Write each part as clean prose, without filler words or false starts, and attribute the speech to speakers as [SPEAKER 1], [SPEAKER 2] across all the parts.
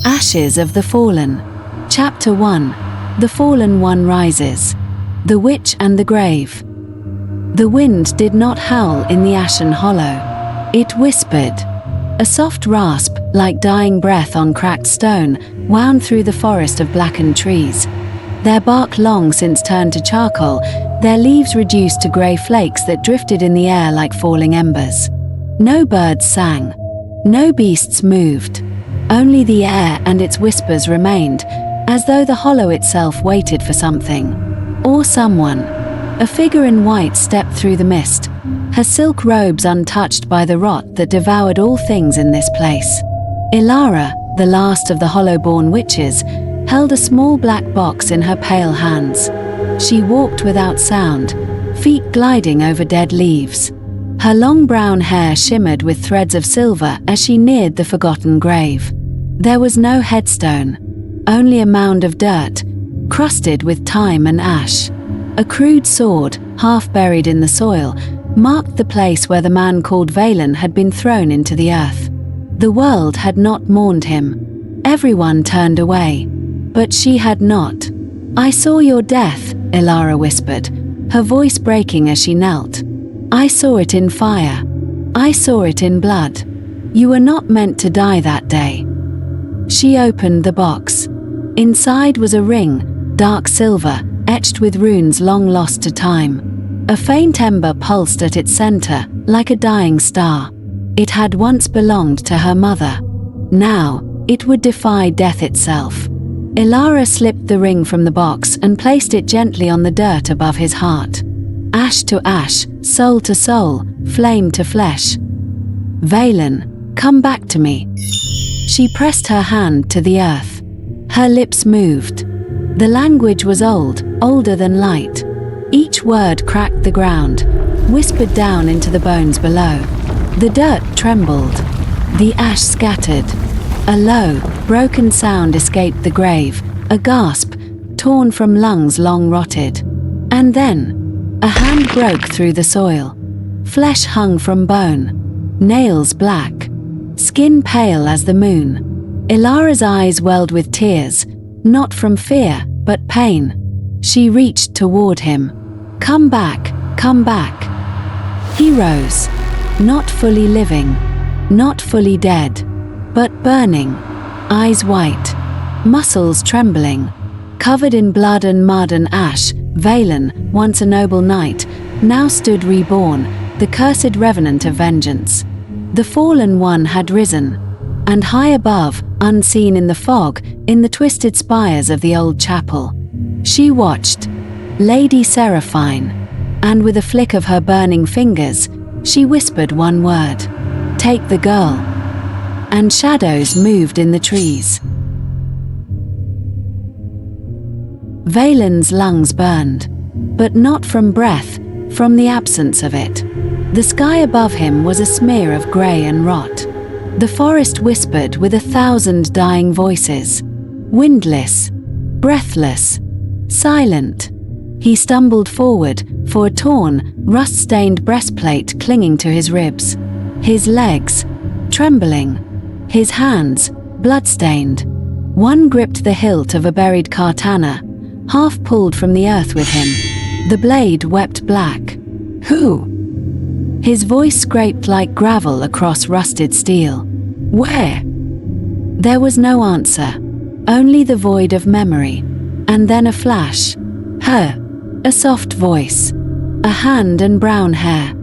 [SPEAKER 1] Ashes of the Fallen. Chapter 1. The Fallen One Rises. The Witch and the Grave. The wind did not howl in the ashen hollow. It whispered. A soft rasp, like dying breath on cracked stone, wound through the forest of blackened trees. Their bark long since turned to charcoal, their leaves reduced to grey flakes that drifted in the air like falling embers. No birds sang. No beasts moved. Only the air and its whispers remained, as though the hollow itself waited for something. Or someone. A figure in white stepped through the mist, her silk robes untouched by the rot that devoured all things in this place. Ilara, the last of the hollow-born witches, held a small black box in her pale hands. She walked without sound, feet gliding over dead leaves. Her long brown hair shimmered with threads of silver as she neared the forgotten grave. There was no headstone, only a mound of dirt, crusted with time and ash. A crude sword, half buried in the soil, marked the place where the man called Valen had been thrown into the earth. The world had not mourned him. Everyone turned away. But she had not. "I saw your death," Ilara whispered, her voice breaking as she knelt. "I saw it in fire. I saw it in blood. You were not meant to die that day." She opened the box. Inside was a ring, dark silver, etched with runes long lost to time. A faint ember pulsed at its center, like a dying star. It had once belonged to her mother. Now, it would defy death itself. Ilara slipped the ring from the box and placed it gently on the dirt above his heart. Ash to ash, soul to soul, flame to flesh. "Valen, come back to me." She pressed her hand to the earth. Her lips moved. The language was old, older than light. Each word cracked the ground, whispered down into the bones below. The dirt trembled. The ash scattered. A low, broken sound escaped the grave, a gasp, torn from lungs long rotted. And then, a hand broke through the soil. Flesh hung from bone, nails black, skin pale as the moon. Ilara's eyes welled with tears, not from fear, but pain. She reached toward him. "Come back, come back." He rose, not fully living, not fully dead, but burning, eyes white, muscles trembling. Covered in blood and mud and ash, Valen, once a noble knight, now stood reborn, the cursed revenant of vengeance. The fallen one had risen, and high above, unseen in the fog, in the twisted spires of the old chapel, she watched, Lady Seraphine, and with a flick of her burning fingers, she whispered one word, "Take the girl." And shadows moved in the trees. Valen's lungs burned, but not from breath, from the absence of it. The sky above him was a smear of grey and rot. The forest whispered with 1,000 dying voices. Windless, breathless, silent. He stumbled forward, for a torn, rust-stained breastplate clinging to his ribs. His legs, trembling. His hands, blood-stained. One gripped the hilt of a buried katana, half pulled from the earth with him. The blade wept black. "Who?" His voice scraped like gravel across rusted steel. "Where?" There was no answer, only the void of memory. And then a flash. Her. A soft voice. A hand and brown hair.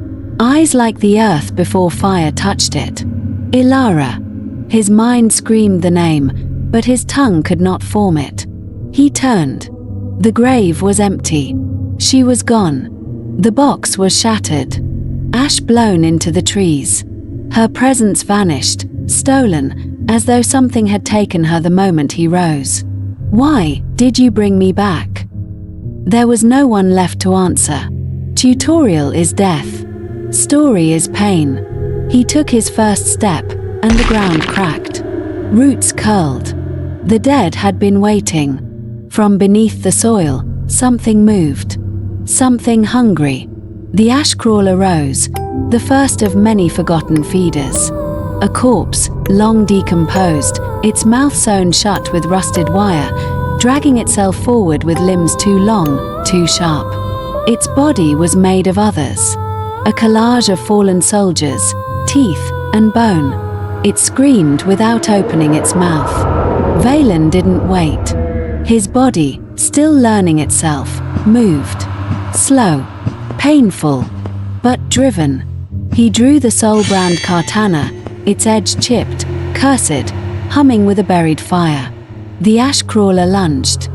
[SPEAKER 1] Eyes like the earth before fire touched it. Ilara. His mind screamed the name, but his tongue could not form it. He turned. The grave was empty. She was gone. The box was shattered. Ash blown into the trees. Her presence vanished, stolen, as though something had taken her the moment he rose. "Why did you bring me back?" There was no one left to answer. Tutorial is death. Story is pain. He took his first step, and the ground cracked. Roots curled. The dead had been waiting. From beneath the soil, something moved. Something hungry. The ash crawler rose, the first of many forgotten feeders. A corpse, long decomposed, its mouth sewn shut with rusted wire, dragging itself forward with limbs too long, too sharp. Its body was made of others, a collage of fallen soldiers, teeth and bone. It screamed without opening its mouth. Valen didn't wait. His body, still learning itself, moved. Slow, painful, but driven. He drew the soul-brand katana, its edge chipped, cursed, humming with a buried fire. The ash crawler lunged.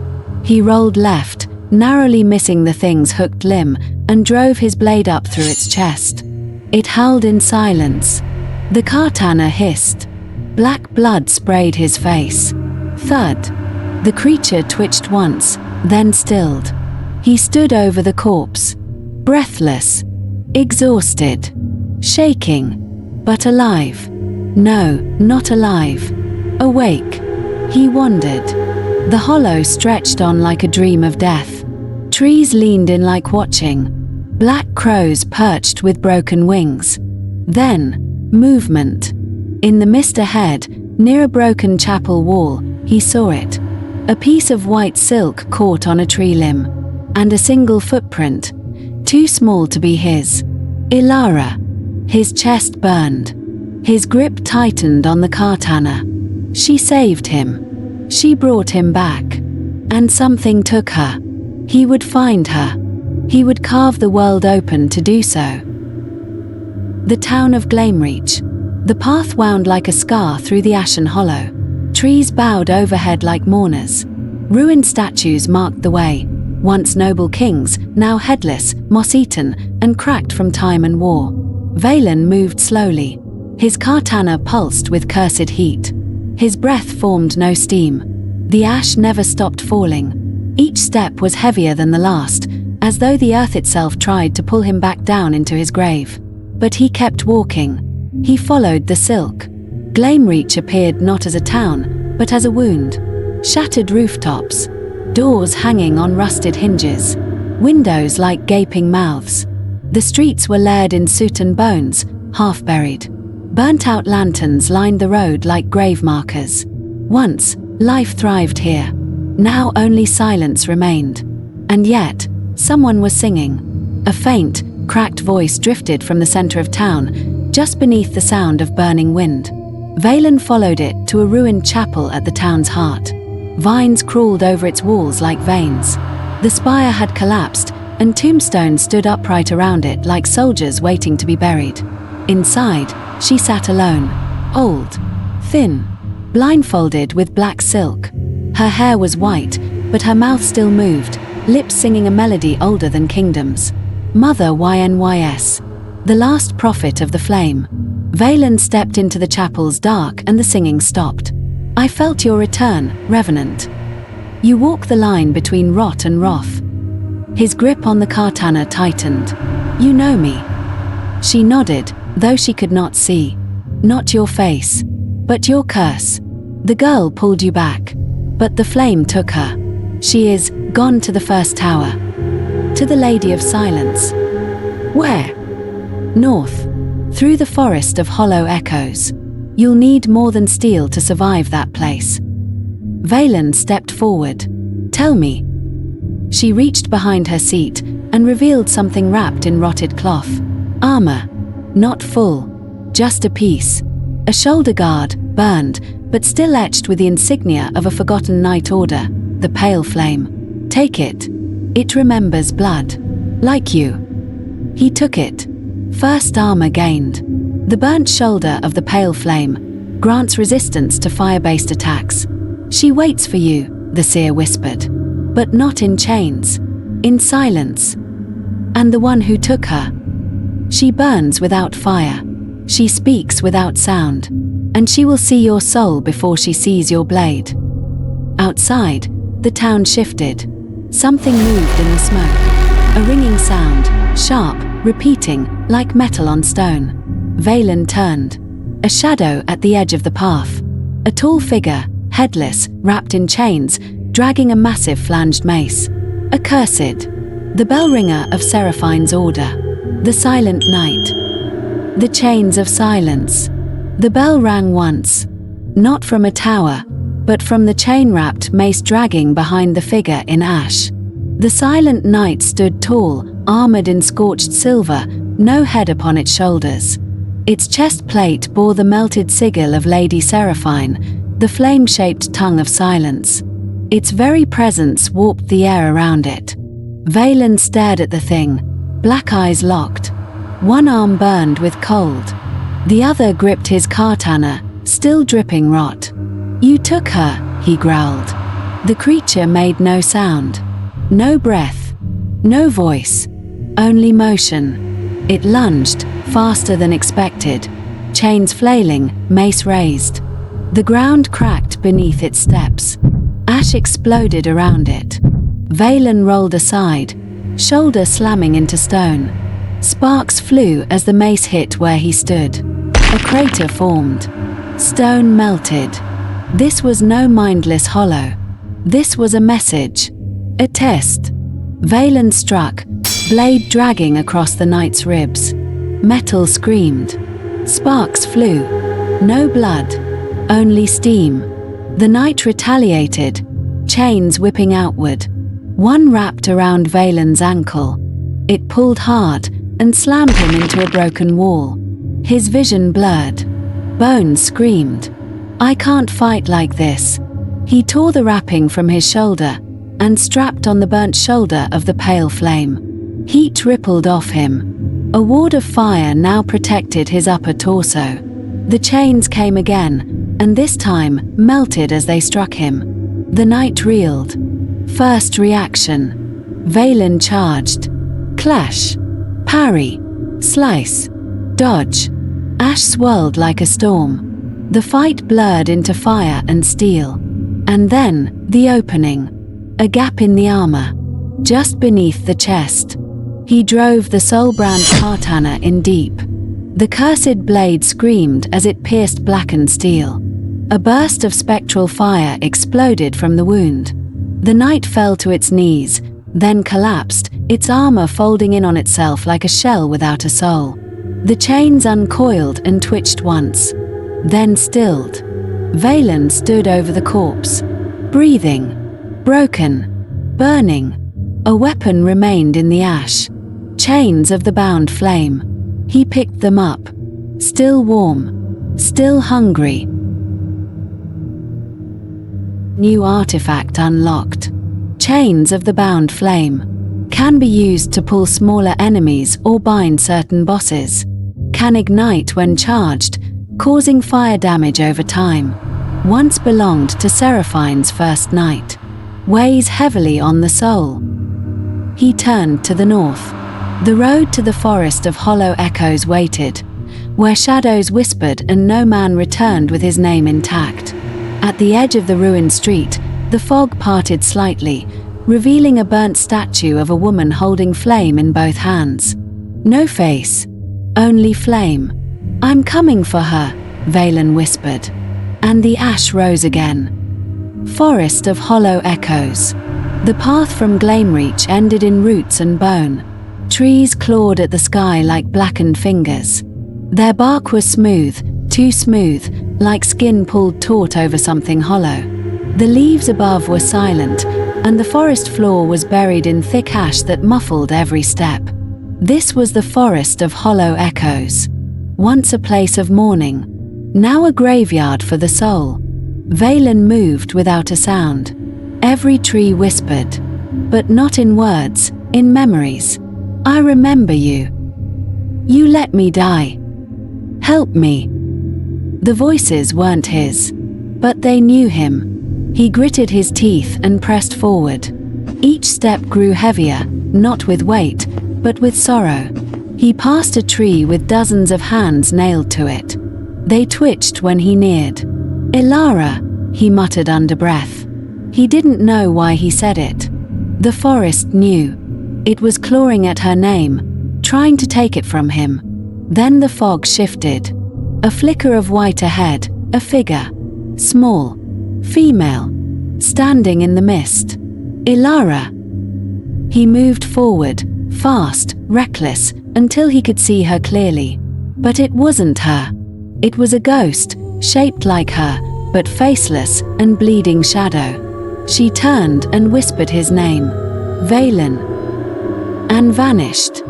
[SPEAKER 1] He rolled left, narrowly missing the thing's hooked limb, and drove his blade up through its chest. It howled in silence. The katana hissed. Black blood sprayed his face. Thud. The creature twitched once, then stilled. He stood over the corpse, breathless, exhausted, shaking, but alive. No, not alive. Awake. He wondered. The hollow stretched on like a dream of death. Trees leaned in like watching. Black crows perched with broken wings. Then, movement. In the mist ahead, near a broken chapel wall, he saw it. A piece of white silk caught on a tree limb, and a single footprint, too small to be his. Ilara. His chest burned. His grip tightened on the katana. She saved him. She brought him back. And something took her. He would find her. He would carve the world open to do so. The town of Glamereach. The path wound like a scar through the ashen hollow. Trees bowed overhead like mourners. Ruined statues marked the way. Once noble kings, now headless, moss-eaten, and cracked from time and war. Valen moved slowly. His katana pulsed with cursed heat. His breath formed no steam. The ash never stopped falling. Each step was heavier than the last, as though the earth itself tried to pull him back down into his grave. But he kept walking. He followed the silk. Glamereach appeared not as a town, but as a wound. Shattered rooftops. Doors hanging on rusted hinges. Windows like gaping mouths. The streets were layered in soot and bones, half buried. Burnt-out lanterns lined the road like grave markers. Once, life thrived here. Now only silence remained. And yet, someone was singing. A faint, cracked voice drifted from the center of town, just beneath the sound of burning wind. Valen followed it to a ruined chapel at the town's heart. Vines crawled over its walls like veins. The spire had collapsed, and tombstones stood upright around it like soldiers waiting to be buried. Inside, she sat alone, old, thin, blindfolded with black silk. Her hair was white, but her mouth still moved, lips singing a melody older than kingdoms. Mother Ynys, the last prophet of the flame. Valen stepped into the chapel's dark and the singing stopped. I felt your return, Revenant. You walk the line between rot and wrath. His grip on the katana tightened. You know me. She nodded, though she could not see. Not your face, but your curse. The girl pulled you back, but the flame took her. She is gone to the first tower. To the Lady of Silence. Where? North, through the forest of hollow echoes. You'll need more than steel to survive that place. Valen stepped forward. Tell me. She reached behind her seat and revealed something wrapped in rotted cloth. Armor. Not full. Just a piece. A shoulder guard, burned, but still etched with the insignia of a forgotten Knight Order, the Pale Flame. Take it. It remembers blood. Like you. He took it. First armor gained. The burnt shoulder of the Pale Flame grants resistance to fire-based attacks. She waits for you, the seer whispered. But not in chains. In silence. And the one who took her. She burns without fire. She speaks without sound. And she will see your soul before she sees your blade. Outside, the town shifted. Something moved in the smoke. A ringing sound, sharp, repeating, like metal on stone. Valen turned. A shadow at the edge of the path. A tall figure, headless, wrapped in chains, dragging a massive flanged mace. Accursed. The bell-ringer of Seraphine's order. The silent night. The chains of silence. The bell rang once. not from a tower, but from the chain-wrapped mace dragging behind the figure in ash. The silent knight stood tall, armored in scorched silver, no head upon its shoulders. Its chest plate bore the melted sigil of Lady Seraphine, the flame-shaped tongue of silence. Its very presence warped the air around it. Valen stared at the thing, black eyes locked. One arm burned with cold. The other gripped his katana, still dripping rot. "You took her," he growled. The creature made no sound. No breath. No voice. Only motion. It lunged, faster than expected. Chains flailing, mace raised. The ground cracked beneath its steps. Ash exploded around it. Valen rolled aside, shoulder slamming into stone. Sparks flew as the mace hit where he stood. A crater formed. Stone melted. This was no mindless hollow. This was a message. A test. Valen struck, blade dragging across the knight's ribs. Metal screamed. Sparks flew. No blood. Only steam. The knight retaliated, chains whipping outward. One wrapped around Valen's ankle. It pulled hard and slammed him into a broken wall. His vision blurred. Bones screamed. "I can't fight like this." He tore the wrapping from his shoulder and strapped on the burnt shoulder of the pale flame. Heat rippled off him. A ward of fire now protected his upper torso. The chains came again, and this time melted as they struck him. The knight reeled. First reaction. Valen charged. Clash. Parry. Slice. Dodge. Ash swirled like a storm. The fight blurred into fire and steel. And then, the opening. A gap in the armor. Just beneath the chest. He drove the Soulbrand katana in deep. The cursed blade screamed as it pierced blackened steel. A burst of spectral fire exploded from the wound. The knight fell to its knees, then collapsed, its armor folding in on itself like a shell without a soul. The chains uncoiled and twitched once, then stilled. Valen stood over the corpse, breathing, broken, burning. A weapon remained in the ash. Chains of the bound flame. He picked them up, still warm, still hungry. New artifact unlocked. Chains of the bound flame. Can be used to pull smaller enemies or bind certain bosses. Can ignite when charged, causing fire damage over time. Once belonged to Seraphine's first knight. Weighs heavily on the soul. He turned to the north. The road to the forest of hollow echoes waited, where shadows whispered and no man returned with his name intact. At the edge of the ruined street, the fog parted slightly, revealing a burnt statue of a woman holding flame in both hands. No face, only flame. "I'm coming for her," Valen whispered. And the ash rose again. Forest of hollow echoes. The path from Glamereach ended in roots and bone. Trees clawed at the sky like blackened fingers. Their bark was smooth, too smooth, like skin pulled taut over something hollow. The leaves above were silent, and the forest floor was buried in thick ash that muffled every step. This was the forest of hollow echoes. Once a place of mourning, now a graveyard for the soul. Valen moved without a sound. Every tree whispered, but not in words, in memories. "I remember you. You let me die. Help me." The voices weren't his, but they knew him. He gritted his teeth and pressed forward. Each step grew heavier, not with weight, but with sorrow. He passed a tree with dozens of hands nailed to it. They twitched when he neared. "Ilara," he muttered under breath. He didn't know why he said it. The forest knew. It was clawing at her name, trying to take it from him. Then the fog shifted. A flicker of white ahead, a figure. Small. Female. Standing in the mist. "Ilara." He moved forward, fast, reckless, until he could see her clearly. But it wasn't her. It was a ghost, shaped like her, but faceless and bleeding shadow. She turned and whispered his name, Valen, and vanished.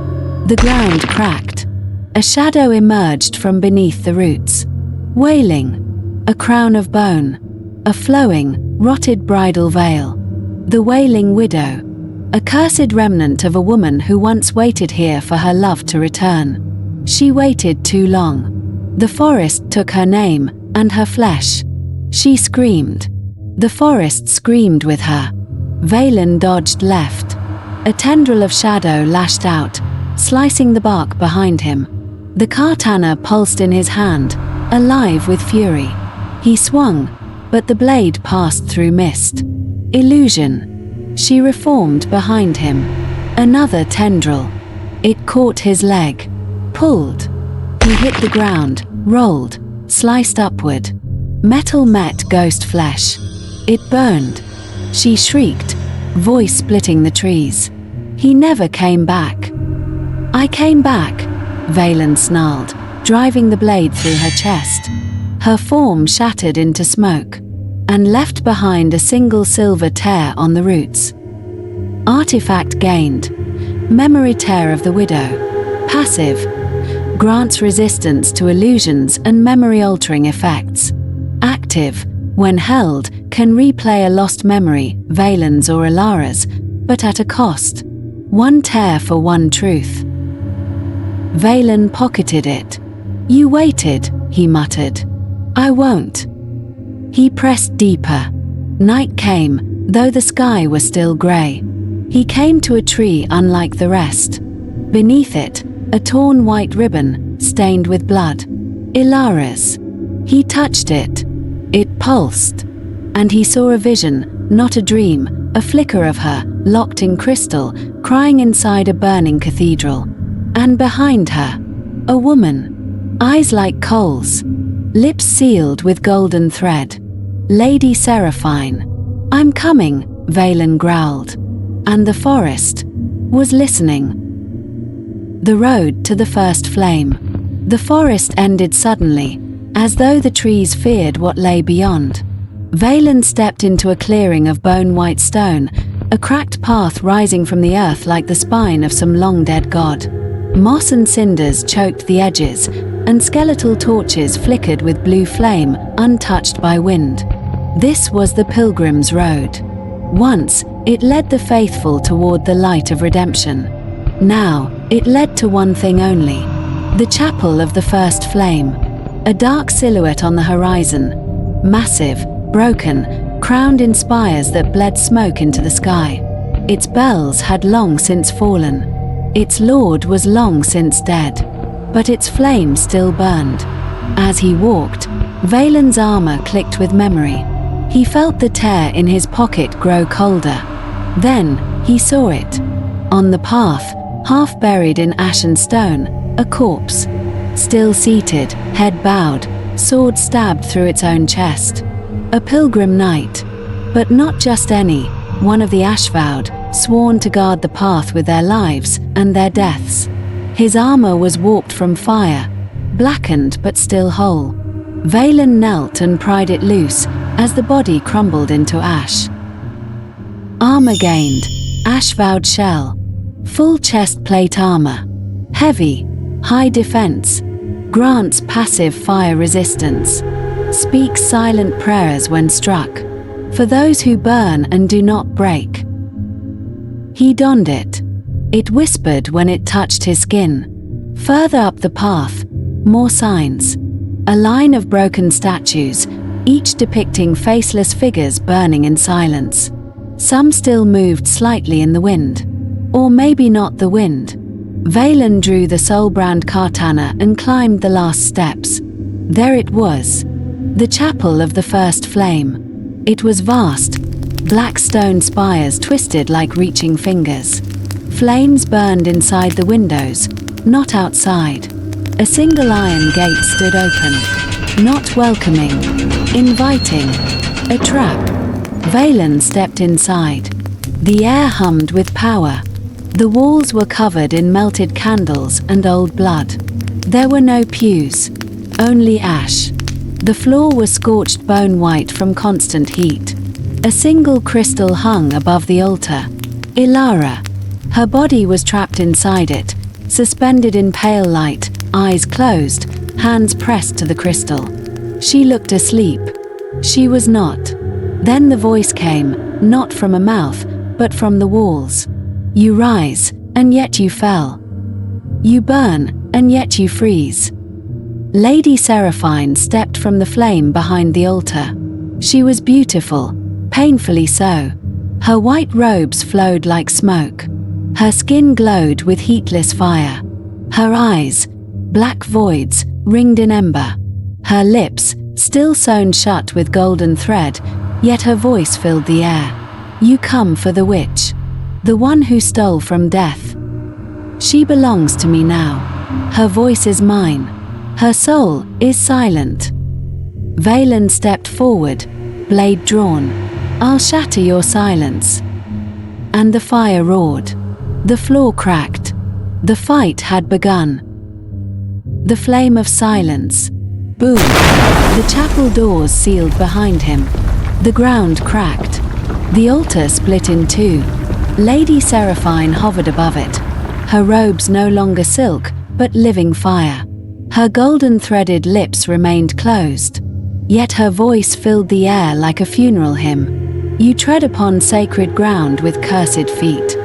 [SPEAKER 1] The ground cracked. A shadow emerged from beneath the roots, wailing, a crown of bone, a flowing, rotted bridal veil. The wailing widow, a cursed remnant of a woman who once waited here for her love to return. She waited too long. The forest took her name and her flesh. She screamed. The forest screamed with her. Valen dodged left. A tendril of shadow lashed out, slicing the bark behind him. The katana pulsed in his hand, alive with fury. He swung, but the blade passed through mist. Illusion. She reformed behind him. Another tendril. It caught his leg. Pulled. He hit the ground, rolled, sliced upward. Metal met ghost flesh. It burned. She shrieked, voice splitting the trees. He never came back. I came back, Valen snarled, driving the blade through her chest. Her form shattered into smoke, and left behind a single silver tear on the roots. Artifact gained. Memory tear of the widow. Passive. Grants resistance to illusions and memory-altering effects. Active. When held, can replay a lost memory, Valen's or Ilara's, but at a cost. One tear for one truth. Valen pocketed it. You waited, he muttered. I won't. He pressed deeper. Night came, though the sky was still grey. He came to a tree unlike the rest. Beneath it, a torn white ribbon, stained with blood. Ilara's. He touched it. It pulsed. And he saw a vision, not a dream, a flicker of her, locked in crystal, crying inside a burning cathedral. And behind her, a woman. Eyes like coals. Lips sealed with golden thread. Lady Seraphine. I'm coming, Valen growled. And the forest was listening. The road to the first flame. The forest ended suddenly, as though the trees feared what lay beyond. Valen stepped into a clearing of bone-white stone, a cracked path rising from the earth like the spine of some long-dead god. Moss and cinders choked the edges, and skeletal torches flickered with blue flame, untouched by wind. This was the Pilgrim's Road. Once, it led the faithful toward the light of redemption. Now, it led to one thing only: the chapel of the first flame. A dark silhouette on the horizon, massive, broken, crowned in spires that bled smoke into the sky. Its bells had long since fallen. Its lord was long since dead. But its flame still burned. As he walked, Valen's armor clicked with memory. He felt the tear in his pocket grow colder. Then, he saw it. On the path, half buried in ash and stone, a corpse. Still seated, head bowed, sword stabbed through its own chest. A pilgrim knight. But not just any, one of the Ashvowed, sworn to guard the path with their lives and their deaths. His armor was warped from fire, blackened but still whole. Valen knelt and pried it loose as the body crumbled into ash. Armor gained. Ashvowed shell. Full chest plate armor. Heavy. High defense. Grants passive fire resistance. Speaks silent prayers when struck. For those who burn and do not break. He donned it. It whispered when it touched his skin. Further up the path, more signs. A line of broken statues, each depicting faceless figures burning in silence. Some still moved slightly in the wind. Or maybe not the wind. Valen drew the soul-brand katana and climbed the last steps. There it was. The chapel of the first flame. It was vast. Black stone spires twisted like reaching fingers. Flames burned inside the windows, not outside. A single iron gate stood open. Not welcoming. Inviting. A trap. Valen stepped inside. The air hummed with power. The walls were covered in melted candles and old blood. There were no pews. Only ash. The floor was scorched bone white from constant heat. A single crystal hung above the altar. Ilara. Her body was trapped inside it, suspended in pale light, eyes closed, hands pressed to the crystal. She looked asleep. She was not. Then the voice came, not from a mouth, but from the walls. You rise, and yet you fell. You burn, and yet you freeze. Lady Seraphine stepped from the flame behind the altar. She was beautiful, painfully so. Her white robes flowed like smoke. Her skin glowed with heatless fire. Her eyes, black voids, ringed in ember. Her lips, still sewn shut with golden thread, yet her voice filled the air. You come for the witch, the one who stole from death. She belongs to me now. Her voice is mine. Her soul is silent. Valen stepped forward, blade drawn. I'll shatter your silence. And the fire roared. The floor cracked. The fight had begun. The flame of silence. Boom. The chapel doors sealed behind him. The ground cracked. The altar split in two. Lady Seraphine hovered above it. Her robes no longer silk, but living fire. Her golden threaded lips remained closed. Yet her voice filled the air like a funeral hymn. You tread upon sacred ground with cursed feet.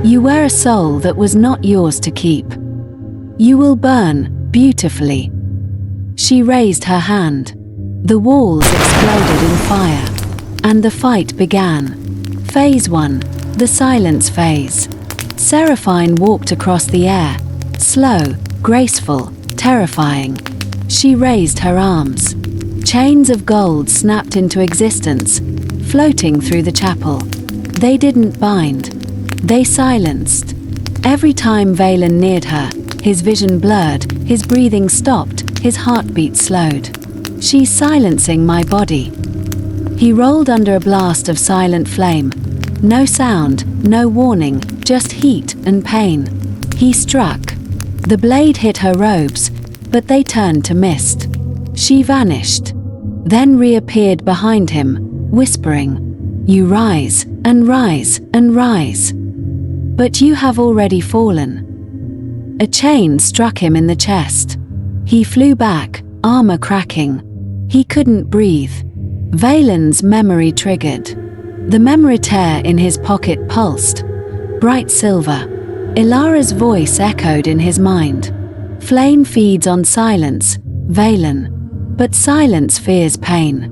[SPEAKER 1] You wear a soul that was not yours to keep. You will burn, beautifully. She raised her hand. The walls exploded in fire. And the fight began. Phase 1, the silence phase. Seraphine walked across the air. Slow, graceful, terrifying. She raised her arms. Chains of gold snapped into existence, floating through the chapel. They didn't bind. They silenced. Every time Valen neared her, his vision blurred, his breathing stopped, his heartbeat slowed. She's silencing my body. He rolled under a blast of silent flame. No sound, no warning, just heat and pain. He struck. The blade hit her robes, but they turned to mist. She vanished, then reappeared behind him, whispering, "You rise, and rise, and rise. But you have already fallen." A chain struck him in the chest. He flew back, armor cracking. He couldn't breathe. Valen's memory triggered. The memory tear in his pocket pulsed. Bright silver. Ilara's voice echoed in his mind. Flame feeds on silence, Valen. But silence fears pain.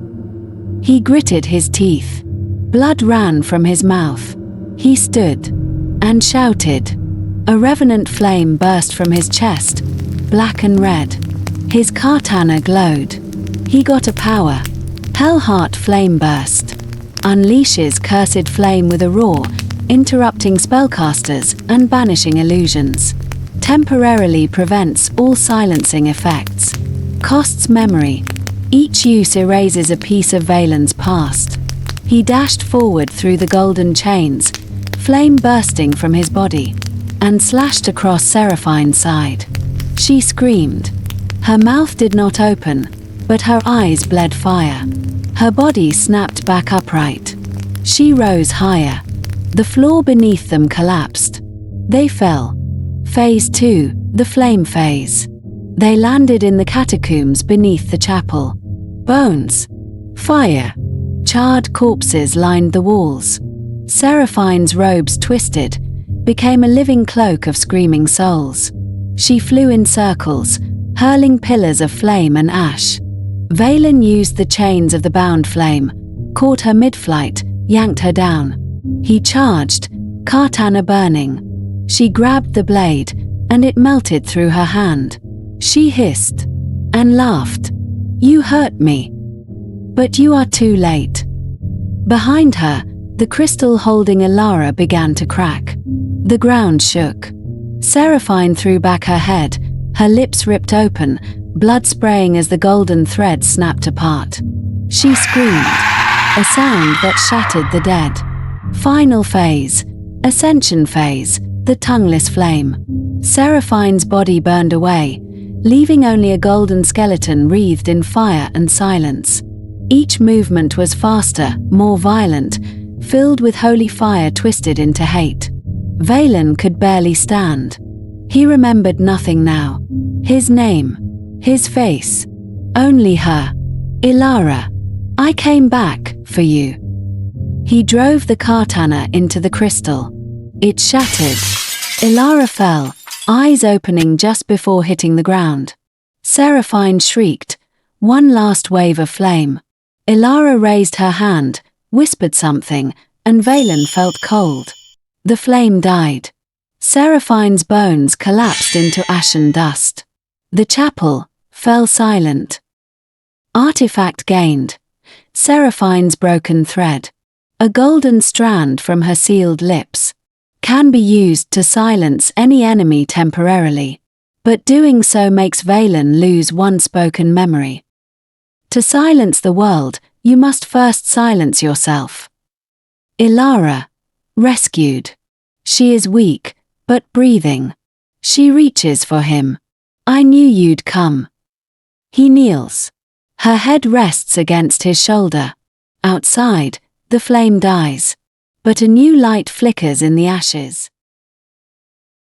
[SPEAKER 1] He gritted his teeth. Blood ran from his mouth. He stood and shouted. A revenant flame burst from his chest, black and red. His katana glowed. He got a power. Hellheart flame burst. Unleashes cursed flame with a roar, interrupting spellcasters and banishing illusions. Temporarily prevents all silencing effects. Costs memory. Each use erases a piece of Valen's past. He dashed forward through the golden chains, flame bursting from his body, and slashed across Seraphine's side. She screamed. Her mouth did not open, but her eyes bled fire. Her body snapped back upright. She rose higher. The floor beneath them collapsed. They fell. Phase 2, the flame phase. They landed in the catacombs beneath the chapel. Bones. Fire. Charred corpses lined the walls. Seraphine's robes twisted, became a living cloak of screaming souls. She flew in circles, hurling pillars of flame and ash. Valen used the chains of the bound flame, caught her mid-flight, yanked her down. He charged, katana burning. She grabbed the blade, and it melted through her hand. She hissed and laughed. You hurt me. But you are too late. Behind her, the crystal holding Ilara began to crack. The ground shook. Seraphine threw back her head, her lips ripped open, blood spraying as the golden thread snapped apart. She screamed, a sound that shattered the dead. Final phase, ascension phase, the tongueless flame. Seraphine's body burned away, leaving only a golden skeleton wreathed in fire and silence. Each movement was faster, more violent, filled with holy fire twisted into hate. Valen could barely stand. He remembered nothing now. His name, his face, only her. Ilara, I came back for you. He drove the katana into the crystal. It shattered. Ilara fell, eyes opening just before hitting the ground. Seraphine shrieked, one last wave of flame. Ilara raised her hand, whispered something, and Valen felt cold. The flame died. Seraphine's bones collapsed into ashen dust. The chapel fell silent. Artifact gained. Seraphine's broken thread. A golden strand from her sealed lips. Can be used to silence any enemy temporarily. But doing so makes Valen lose one spoken memory. To silence the world, you must first silence yourself. Ilara, rescued. She is weak, but breathing. She reaches for him. I knew you'd come. He kneels. Her head rests against his shoulder. Outside, the flame dies. But a new light flickers in the ashes.